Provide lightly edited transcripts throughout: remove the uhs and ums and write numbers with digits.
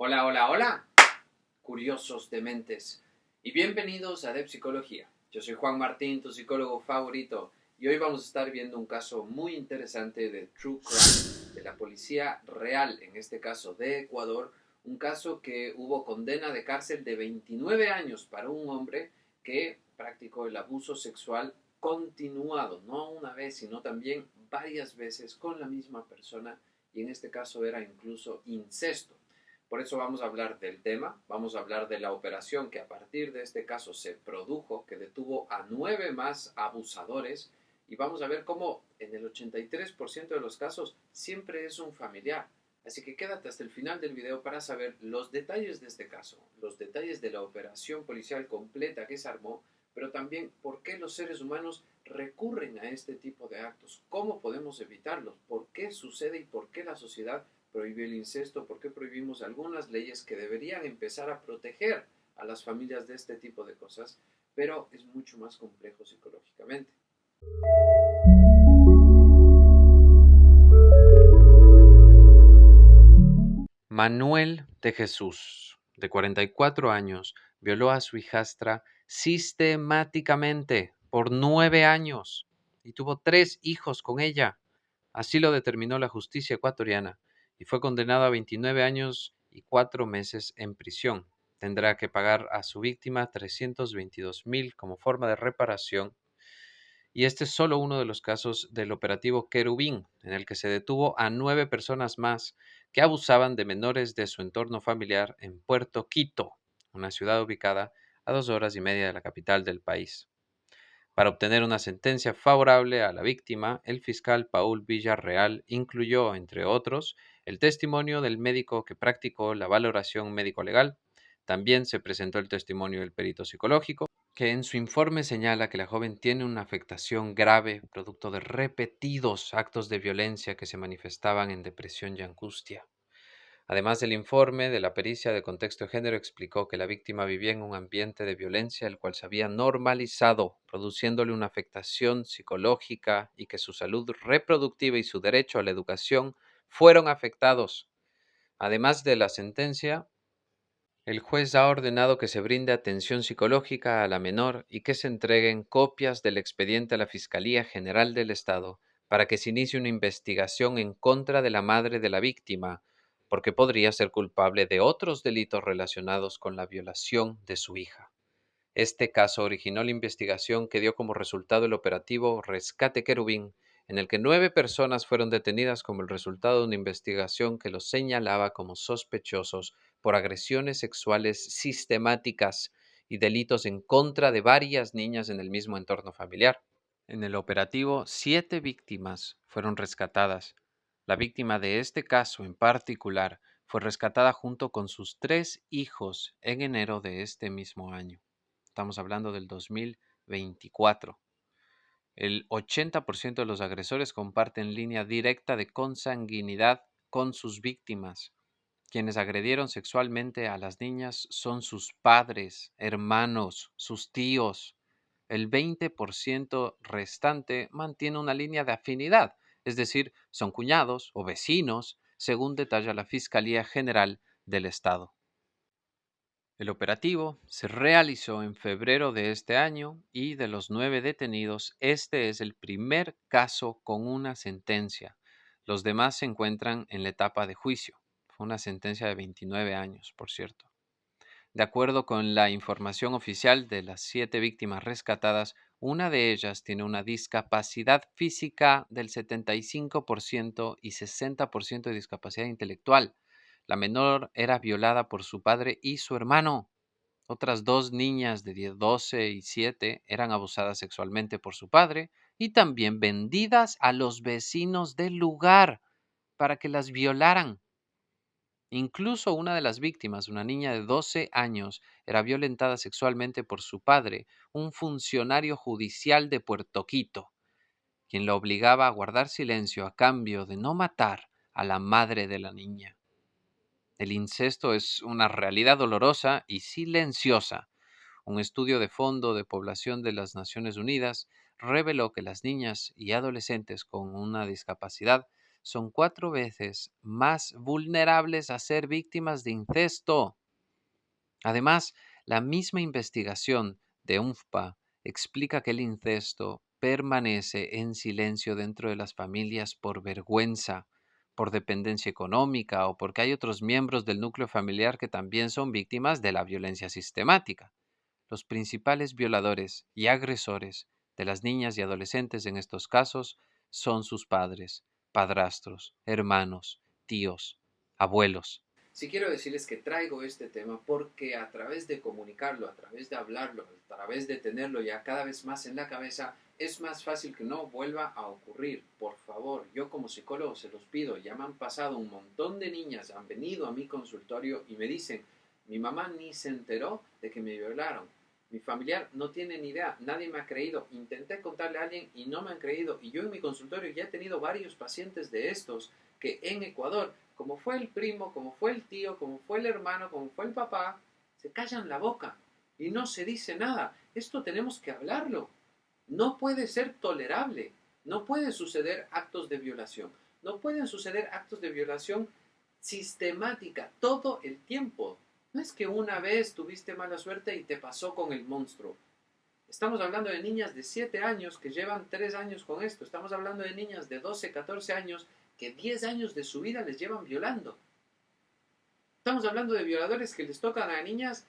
Hola, hola, hola, curiosos dementes, y bienvenidos a Psicología. Yo soy Juan Martín, tu psicólogo favorito, y hoy vamos a estar viendo un caso muy interesante de True Crime, de la policía real, en este caso de Ecuador, un caso que hubo condena de cárcel de 29 años para un hombre que practicó el abuso sexual continuado, no una vez, sino también varias veces con la misma persona, y en este caso era incluso incesto. Por eso vamos a hablar del tema, vamos a hablar de la operación que a partir de este caso se produjo, que detuvo a 9 más abusadores, y vamos a ver cómo en el 83% de los casos siempre es un familiar. Así que quédate hasta el final del video para saber los detalles de este caso, los detalles de la operación policial completa que se armó, pero también por qué los seres humanos recurren a este tipo de actos, cómo podemos evitarlos, por qué sucede y por qué la sociedad prohibió el incesto, por qué prohibimos algunas leyes que deberían empezar a proteger a las familias de este tipo de cosas, pero es mucho más complejo psicológicamente. Manuel de Jesús, de 44 años, violó a su hijastra sistemáticamente por 9 años y tuvo 3 hijos con ella. Así lo determinó la justicia ecuatoriana y fue condenado a 29 años y 4 meses en prisión. Tendrá que pagar a su víctima 322,000 como forma de reparación. Y este es solo uno de los casos del operativo Querubín, en el que se detuvo a 9 personas más que abusaban de menores de su entorno familiar en Puerto Quito, una ciudad ubicada a 2 horas y media de la capital del país. Para obtener una sentencia favorable a la víctima, el fiscal Paul Villarreal incluyó, entre otros, el testimonio del médico que practicó la valoración médico-legal. También se presentó el testimonio del perito psicológico, que en su informe señala que la joven tiene una afectación grave producto de repetidos actos de violencia que se manifestaban en depresión y angustia. Además, el informe de la pericia de contexto de género explicó que la víctima vivía en un ambiente de violencia el cual se había normalizado, produciéndole una afectación psicológica y que su salud reproductiva y su derecho a la educación fueron afectados. Además de la sentencia, el juez ha ordenado que se brinde atención psicológica a la menor y que se entreguen copias del expediente a la Fiscalía General del Estado para que se inicie una investigación en contra de la madre de la víctima, porque podría ser culpable de otros delitos relacionados con la violación de su hija. Este caso originó la investigación que dio como resultado el operativo Rescate Querubín, en el que 9 personas fueron detenidas como el resultado de una investigación que los señalaba como sospechosos por agresiones sexuales sistemáticas y delitos en contra de varias niñas en el mismo entorno familiar. En el operativo, 7 víctimas fueron rescatadas. La víctima de este caso en particular fue rescatada junto con sus 3 hijos en enero de este mismo año. Estamos hablando del 2024. El 80% de los agresores comparten línea directa de consanguinidad con sus víctimas. Quienes agredieron sexualmente a las niñas son sus padres, hermanos, sus tíos. El 20% restante mantiene una línea de afinidad, es decir, son cuñados o vecinos, según detalla la Fiscalía General del Estado. El operativo se realizó en febrero de este año y de los 9 detenidos, este es el primer caso con una sentencia. Los demás se encuentran en la etapa de juicio. Fue una sentencia de 29 años, por cierto. De acuerdo con la información oficial de las 7 víctimas rescatadas, una de ellas tiene una discapacidad física del 75% y 60% de discapacidad intelectual. La menor era violada por su padre y su hermano. Otras 2 niñas de 12 y 7 eran abusadas sexualmente por su padre y también vendidas a los vecinos del lugar para que las violaran. Incluso una de las víctimas, una niña de 12 años, era violentada sexualmente por su padre, un funcionario judicial de Puerto Quito, quien la obligaba a guardar silencio a cambio de no matar a la madre de la niña. El incesto es una realidad dolorosa y silenciosa. Un estudio de fondo de población de las Naciones Unidas reveló que las niñas y adolescentes con una discapacidad son 4 veces más vulnerables a ser víctimas de incesto. Además, la misma investigación de UNFPA explica que el incesto permanece en silencio dentro de las familias por vergüenza, por dependencia económica o porque hay otros miembros del núcleo familiar que también son víctimas de la violencia sistemática. Los principales violadores y agresores de las niñas y adolescentes en estos casos son sus padres, padrastros, hermanos, tíos, abuelos. Si quiero decirles que traigo este tema porque a través de comunicarlo, a través de hablarlo, a través de tenerlo ya cada vez más en la cabeza, es más fácil que no vuelva a ocurrir. Por favor, yo como psicólogo se los pido, ya me han pasado un montón de niñas, han venido a mi consultorio y me dicen, mi mamá ni se enteró de que me violaron. Mi familiar no tiene ni idea, nadie me ha creído. Intenté contarle a alguien y no me han creído. Y yo en mi consultorio ya he tenido varios pacientes de estos que en Ecuador, como fue el primo, como fue el tío, como fue el hermano, como fue el papá, se callan la boca y no se dice nada. Esto tenemos que hablarlo. No puede ser tolerable. No puede suceder actos de violación. No pueden suceder actos de violación sistemática todo el tiempo. No es que una vez tuviste mala suerte y te pasó con el monstruo. Estamos hablando de niñas de 7 años que llevan 3 años con esto. Estamos hablando de niñas de 12, 14 años que 10 años de su vida les llevan violando. Estamos hablando de violadores que les tocan a niñas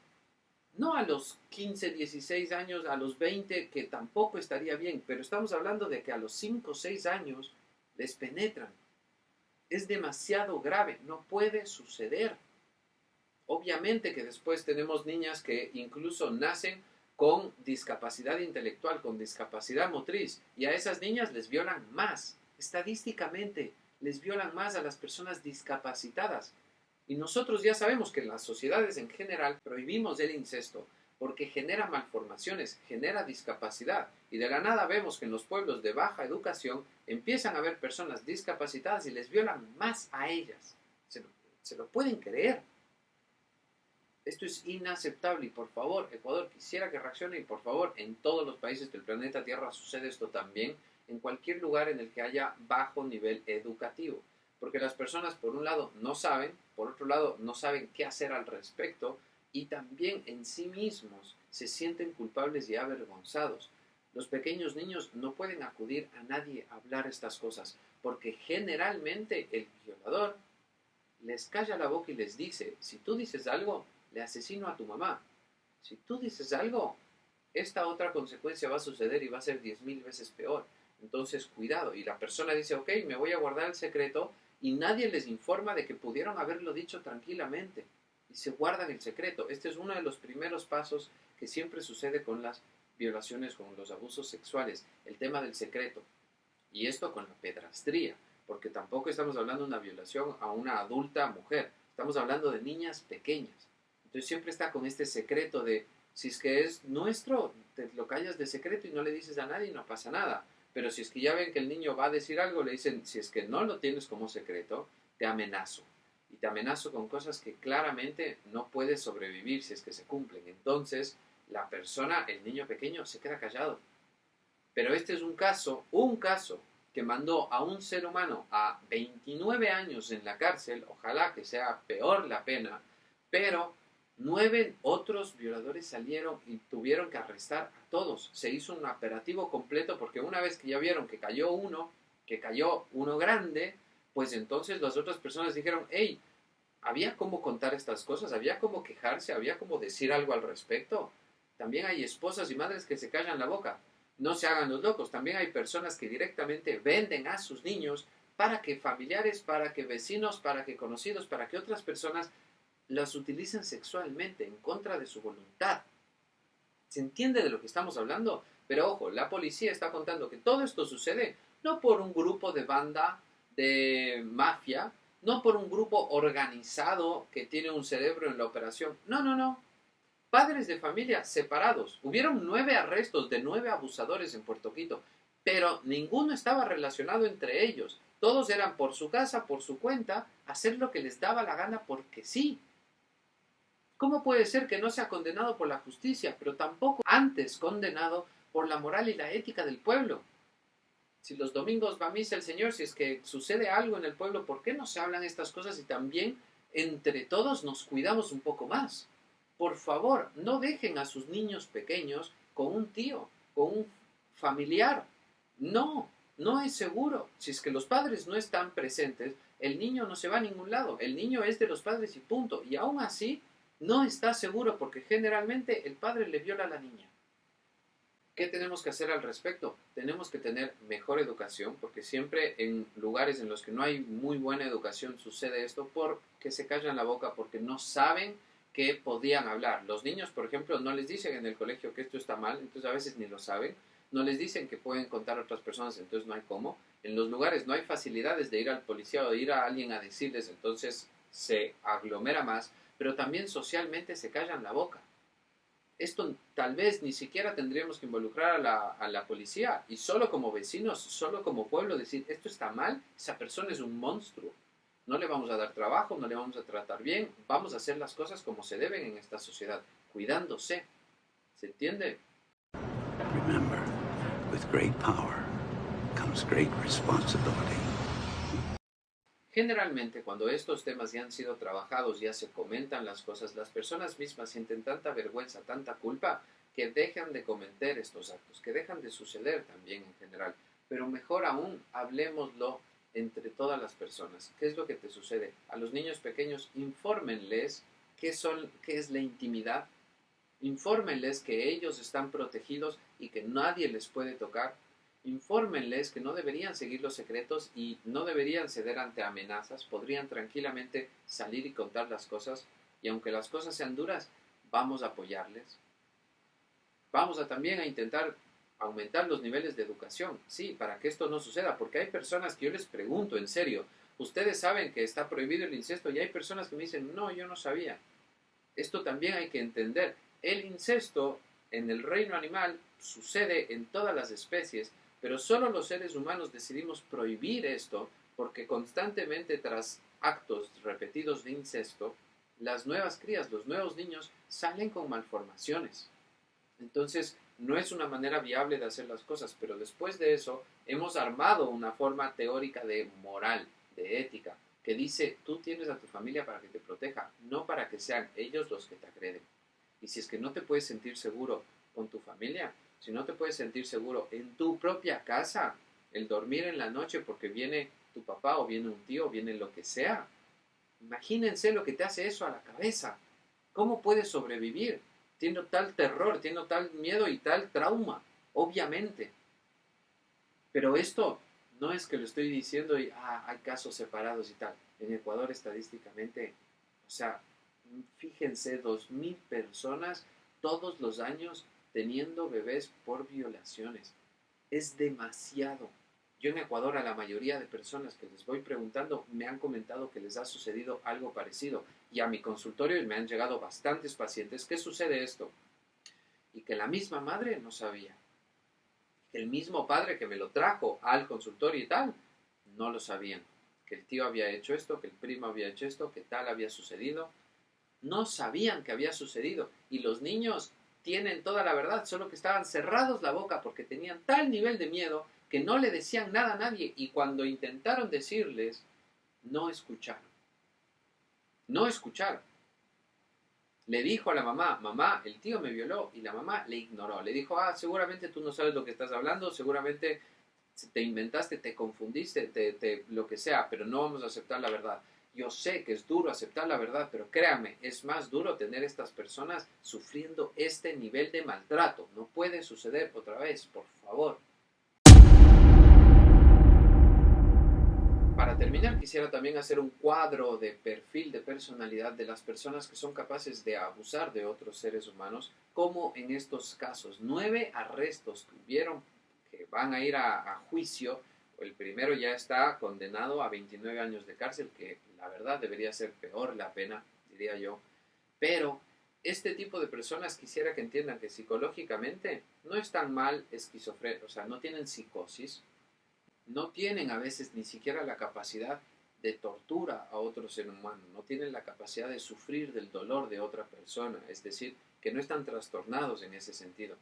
no a los 15, 16 años, a los 20, que tampoco estaría bien, pero estamos hablando de que a los 5, 6 años les penetran. Es demasiado grave, no puede suceder. Obviamente que después tenemos niñas que incluso nacen con discapacidad intelectual, con discapacidad motriz, y a esas niñas les violan más. Estadísticamente, les violan más a las personas discapacitadas. Y nosotros ya sabemos que en las sociedades en general prohibimos el incesto porque genera malformaciones, genera discapacidad. Y de la nada vemos que en los pueblos de baja educación empiezan a haber personas discapacitadas y les violan más a ellas. Se lo pueden creer. Esto es inaceptable y por favor, Ecuador quisiera que reaccione y por favor, en todos los países del planeta Tierra sucede esto también, en cualquier lugar en el que haya bajo nivel educativo. Porque las personas, por un lado, no saben, por otro lado, no saben qué hacer al respecto y también en sí mismos se sienten culpables y avergonzados. Los pequeños niños no pueden acudir a nadie a hablar estas cosas porque generalmente el violador les calla la boca y les dice, si tú dices algo, le asesino a tu mamá. Si tú dices algo, esta otra consecuencia va a suceder y va a ser 10.000 veces peor. Entonces, cuidado. Y la persona dice, ok, me voy a guardar el secreto y nadie les informa de que pudieron haberlo dicho tranquilamente. Y se guardan el secreto. Este es uno de los primeros pasos que siempre sucede con las violaciones, con los abusos sexuales. El tema del secreto. Y esto con la pedrastría. Porque tampoco estamos hablando de una violación a una adulta mujer. Estamos hablando de niñas pequeñas. Entonces siempre está con este secreto de, si es que es nuestro, te lo callas de secreto y no le dices a nadie y no pasa nada. Pero si es que ya ven que el niño va a decir algo, le dicen, si es que no lo tienes como secreto, te amenazo. Y te amenazo con cosas que claramente no puedes sobrevivir si es que se cumplen. Entonces, la persona, el niño pequeño, se queda callado. Pero este es un caso que mandó a un ser humano a 29 años en la cárcel, ojalá que sea peor la pena, pero 9 otros violadores salieron y tuvieron que arrestar a todos. Se hizo un operativo completo porque una vez que ya vieron que cayó uno grande, pues entonces las otras personas dijeron, hey, había cómo contar estas cosas, había cómo quejarse, había cómo decir algo al respecto. También hay esposas y madres que se callan la boca. No se hagan los locos. También hay personas que directamente venden a sus niños para que familiares, para que vecinos, para que conocidos, para que otras personas los utilicen sexualmente en contra de su voluntad. ¿Se entiende de lo que estamos hablando? Pero ojo, la policía está contando que todo esto sucede no por un grupo de banda de mafia, no por un grupo organizado que tiene un cerebro en la operación. No, no, no. Padres de familia separados. Hubieron 9 arrestos de 9 abusadores en Puerto Quito, pero ninguno estaba relacionado entre ellos. Todos eran por su casa, por su cuenta, hacer lo que les daba la gana porque sí. ¿Cómo puede ser que no sea condenado por la justicia, pero tampoco antes condenado por la moral y la ética del pueblo? Si los domingos va a misa el Señor, si es que sucede algo en el pueblo, ¿por qué no se hablan estas cosas y también entre todos nos cuidamos un poco más? Por favor, no dejen a sus niños pequeños con un tío, con un familiar. No, no es seguro. Si es que los padres no están presentes, el niño no se va a ningún lado. El niño es de los padres y punto. Y aún así, no está seguro porque generalmente el padre le viola a la niña. ¿Qué tenemos que hacer al respecto? Tenemos que tener mejor educación, porque siempre en lugares en los que no hay muy buena educación sucede esto, porque se callan la boca, porque no saben que podían hablar. Los niños, por ejemplo, no les dicen en el colegio que esto está mal, entonces a veces ni lo saben. No les dicen que pueden contar a otras personas, entonces no hay cómo. En los lugares no hay facilidades de ir al policía o de ir a alguien a decirles, entonces se aglomera más, pero también socialmente se callan la boca. Esto tal vez ni siquiera tendríamos que involucrar a la policía y solo como vecinos, solo como pueblo decir, esto está mal, esa persona es un monstruo. No le vamos a dar trabajo, no le vamos a tratar bien, vamos a hacer las cosas como se deben en esta sociedad, cuidándose. ¿Se entiende? Remember, with great power comes great responsibility. Generalmente, cuando estos temas ya han sido trabajados, ya se comentan las cosas, las personas mismas sienten tanta vergüenza, tanta culpa, que dejan de cometer estos actos, que dejan de suceder también en general. Pero mejor aún, hablemoslo entre todas las personas. ¿Qué es lo que te sucede? A los niños pequeños, infórmenles qué es la intimidad, infórmenles que ellos están protegidos y que nadie les puede tocar. Infórmenles que no deberían seguir los secretos y no deberían ceder ante amenazas. Podrían tranquilamente salir y contar las cosas. Y aunque las cosas sean duras, vamos a apoyarles. Vamos a también a intentar aumentar los niveles de educación. Sí, para que esto no suceda. Porque hay personas que yo les pregunto, en serio, ustedes saben que está prohibido el incesto y hay personas que me dicen, no, yo no sabía. Esto también hay que entender. El incesto en el reino animal sucede en todas las especies, pero solo los seres humanos decidimos prohibir esto porque constantemente tras actos repetidos de incesto, las nuevas crías, los nuevos niños salen con malformaciones. Entonces, no es una manera viable de hacer las cosas, pero después de eso hemos armado una forma teórica de moral, de ética, que dice, tú tienes a tu familia para que te proteja, no para que sean ellos los que te agreden. Y si es que no te puedes sentir seguro con tu familia, si no te puedes sentir seguro en tu propia casa, el dormir en la noche porque viene tu papá o viene un tío o viene lo que sea, imagínense lo que te hace eso a la cabeza. ¿Cómo puedes sobrevivir? Tiene tal terror, tiene tal miedo y tal trauma, obviamente. Pero esto no es que lo estoy diciendo y hay casos separados y tal. En Ecuador estadísticamente, o sea, fíjense, 2000 personas todos los años teniendo bebés por violaciones. Es demasiado. Yo en Ecuador a la mayoría de personas que les voy preguntando me han comentado que les ha sucedido algo parecido. Y a mi consultorio me han llegado bastantes pacientes. ¿Qué sucede esto? Y que la misma madre no sabía. Que el mismo padre que me lo trajo al consultorio y tal, no lo sabían. Que el tío había hecho esto, que el primo había hecho esto, que tal había sucedido. No sabían que había sucedido. Y los niños tienen toda la verdad, solo que estaban cerrados la boca porque tenían tal nivel de miedo que no le decían nada a nadie. Y cuando intentaron decirles, no escucharon. No escucharon. Le dijo a la mamá, mamá, el tío me violó, y la mamá le ignoró. Le dijo, seguramente tú no sabes lo que estás hablando, seguramente te inventaste, te confundiste, lo que sea, pero no vamos a aceptar la verdad. Yo sé que es duro aceptar la verdad, pero créanme, es más duro tener estas personas sufriendo este nivel de maltrato. No puede suceder otra vez, por favor. Para terminar, quisiera también hacer un cuadro de perfil de personalidad de las personas que son capaces de abusar de otros seres humanos, como en estos casos. 9 arrestos que hubieron que van a ir a juicio. El primero ya está condenado a 29 años de cárcel, que la verdad debería ser peor la pena, diría yo. Pero este tipo de personas quisiera que entiendan que psicológicamente no están mal esquizofrénicos, o sea, no tienen psicosis, no tienen a veces ni siquiera la capacidad de tortura a otro ser humano, no tienen la capacidad de sufrir del dolor de otra persona, es decir, que no están trastornados en ese sentido.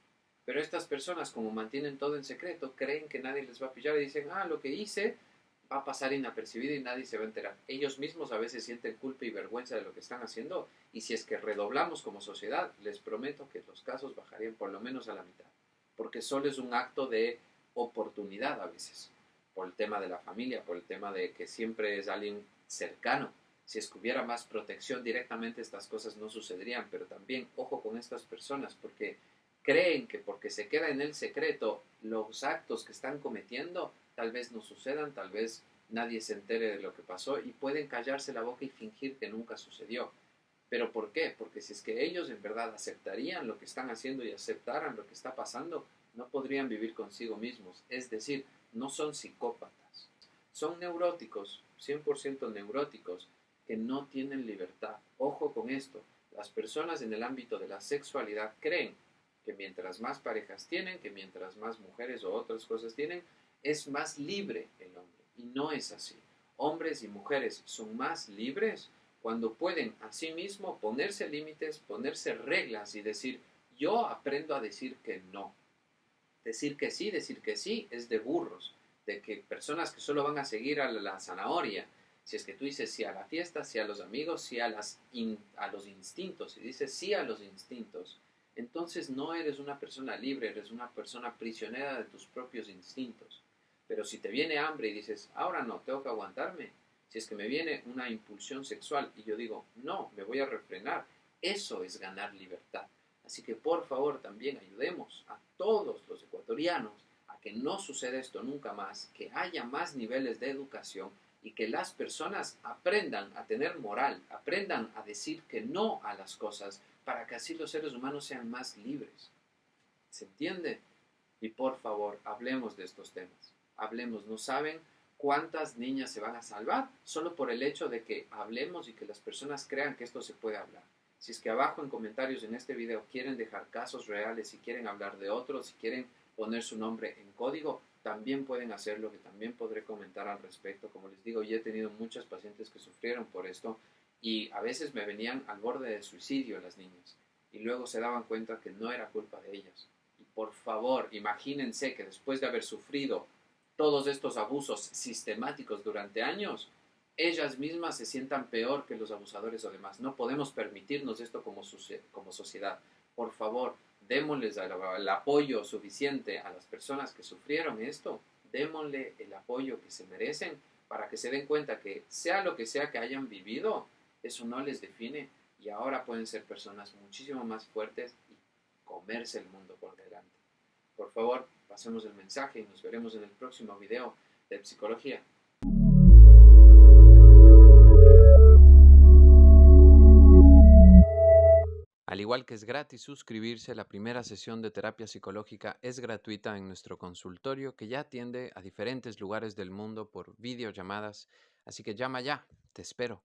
Pero estas personas, como mantienen todo en secreto, creen que nadie les va a pillar y dicen, ah, lo que hice va a pasar inapercibido y nadie se va a enterar. Ellos mismos a veces sienten culpa y vergüenza de lo que están haciendo, y si es que redoblamos como sociedad, les prometo que los casos bajarían por lo menos a la mitad, porque solo es un acto de oportunidad a veces, por el tema de la familia, por el tema de que siempre es alguien cercano. Si es que hubiera más protección directamente, estas cosas no sucederían, pero también ojo con estas personas, porque creen que porque se queda en el secreto los actos que están cometiendo tal vez no sucedan, tal vez nadie se entere de lo que pasó y pueden callarse la boca y fingir que nunca sucedió. ¿Pero por qué? Porque si es que ellos en verdad aceptarían lo que están haciendo y aceptaran lo que está pasando, no podrían vivir consigo mismos. Es decir, no son psicópatas. Son neuróticos, 100% neuróticos, que no tienen libertad. Ojo con esto. Las personas en el ámbito de la sexualidad creen que mientras más parejas tienen, que mientras más mujeres o otras cosas tienen, es más libre el hombre. Y no es así. Hombres y mujeres son más libres cuando pueden a sí mismo ponerse límites, ponerse reglas y decir, yo aprendo a decir que no. Decir que sí es de burros, de que personas que solo van a seguir a la zanahoria. Si es que tú dices sí a la fiesta, sí a los amigos, sí a los instintos, si dices sí a los instintos, entonces no eres una persona libre, eres una persona prisionera de tus propios instintos. Pero si te viene hambre y dices, ahora no, tengo que aguantarme, si es que me viene una impulsión sexual y yo digo, no, me voy a refrenar, eso es ganar libertad. Así que por favor también ayudemos a todos los ecuatorianos a que no suceda esto nunca más, que haya más niveles de educación y que las personas aprendan a tener moral, aprendan a decir que no a las cosas para que así los seres humanos sean más libres. ¿Se entiende? Y por favor, hablemos de estos temas. Hablemos, no saben cuántas niñas se van a salvar solo por el hecho de que hablemos y que las personas crean que esto se puede hablar. Si es que abajo en comentarios en este video quieren dejar casos reales, si quieren hablar de otros, si quieren poner su nombre en código, también pueden hacerlo, que también podré comentar al respecto. Como les digo, yo he tenido muchas pacientes que sufrieron por esto y a veces me venían al borde del suicidio las niñas y luego se daban cuenta que no era culpa de ellas. Y por favor, imagínense que después de haber sufrido todos estos abusos sistemáticos durante años, ellas mismas se sientan peor que los abusadores o demás. No podemos permitirnos esto como sociedad. Por favor, démosles el apoyo suficiente a las personas que sufrieron esto, démosle el apoyo que se merecen para que se den cuenta que sea lo que sea que hayan vivido, eso no les define y ahora pueden ser personas muchísimo más fuertes y comerse el mundo por delante. Por favor, pasemos el mensaje y nos veremos en el próximo video de psicología. Al igual que es gratis suscribirse, la primera sesión de terapia psicológica es gratuita en nuestro consultorio que ya atiende a diferentes lugares del mundo por videollamadas, así que llama ya, te espero.